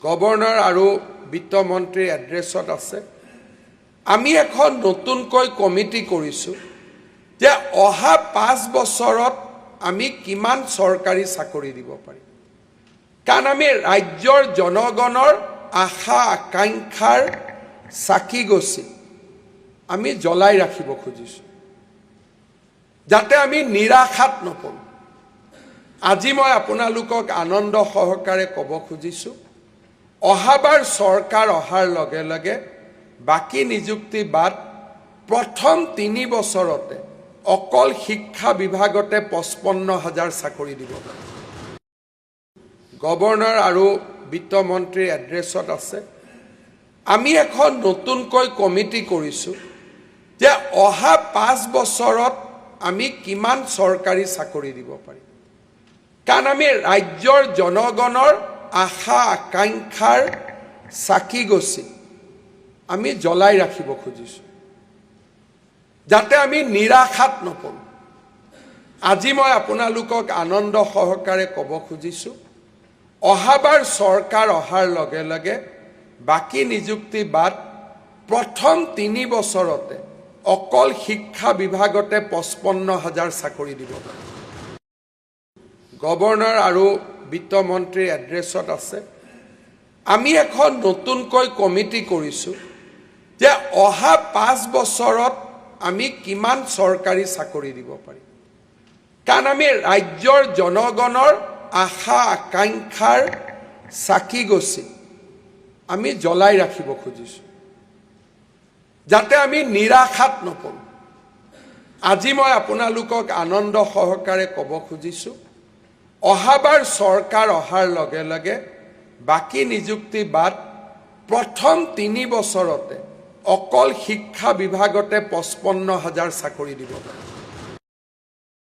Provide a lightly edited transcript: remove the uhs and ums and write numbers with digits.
Governor আৰু বিত্তমন্ত্ৰীৰ এড্ৰেছত আছে। আমি এখন নতুনকৈ কমিটি কৰিছোঁ যে অহা 5 বছৰত আমি কিমান চৰকাৰী চাকৰি দিব পাৰিম, কাৰণ আমি ৰাজ্যৰ জনগণৰ আশা আকাংক্ষাৰ চাকি গছি আমি জ্বলাই ৰাখিব খুজিছোঁ, যাতে আমি নিৰাশাত নপৰোঁ। আজি মই আপোনালোকক আনন্দ সহকাৰে ক'ব খুজিছোঁ, অহাবাৰ চৰকাৰ অহাৰ লগে লগে বাকী নিযুক্তি বাদ প্ৰথম 3 বছৰতে অকল শিক্ষা বিভাগতে 55,000 চাকৰি দিব পাৰে। গভৰ্ণৰ আৰু বিত্তমন্ত্ৰীৰ এড্ৰেছত আছে। আমি এখন নতুনকৈ কমিটি কৰিছোঁ যে অহা 5 বছৰত আমি কিমান চৰকাৰী চাকৰি দিব পাৰিম, কাৰণ আমি ৰাজ্যৰ জনগণৰ আশা আকাংক্ষাৰ চাকি গছি আমি জ্বলাই ৰাখিব খুজিছোঁ, যাতে আমি নিৰাশাত নপৰোঁ। আজি মই আপোনালোকক আনন্দ সহকাৰে ক'ব খুজিছোঁ, অহাবাৰ চৰকাৰ অহাৰ লগে লগে বাকী নিযুক্তি বাদ প্ৰথম 3 বছৰতে অকল শিক্ষা বিভাগতে 55,000 চাকৰি দিব পাৰে। গভৰ্ণৰ আৰু বিত্তমন্ত্ৰীৰ এড্ৰেছত আছে। আমি এখন নতুনকৈ কমিটি কৰিছোঁ যে অহা 5 বছৰত আমি কিমান চৰকাৰী চাকৰি দিব পাৰিম, কাৰণ আমি ৰাজ্যৰ জনগণৰ আশা আকাংক্ষাৰ চাকি গছি আমি জ্বলাই ৰাখিব খুজিছোঁ, যাতে আমি নিৰাশাত নপৰোঁ। আজি মই আপোনালোকক আনন্দ সহকাৰে ক'ব খুজিছোঁ, অহাবাৰ চৰকাৰ অহাৰ লগে লগে বাকী নিযুক্তি বাদ প্ৰথম 3 বছৰতে অকল শিক্ষা বিভাগতে 55,000 চাকৰি দিব পাৰে।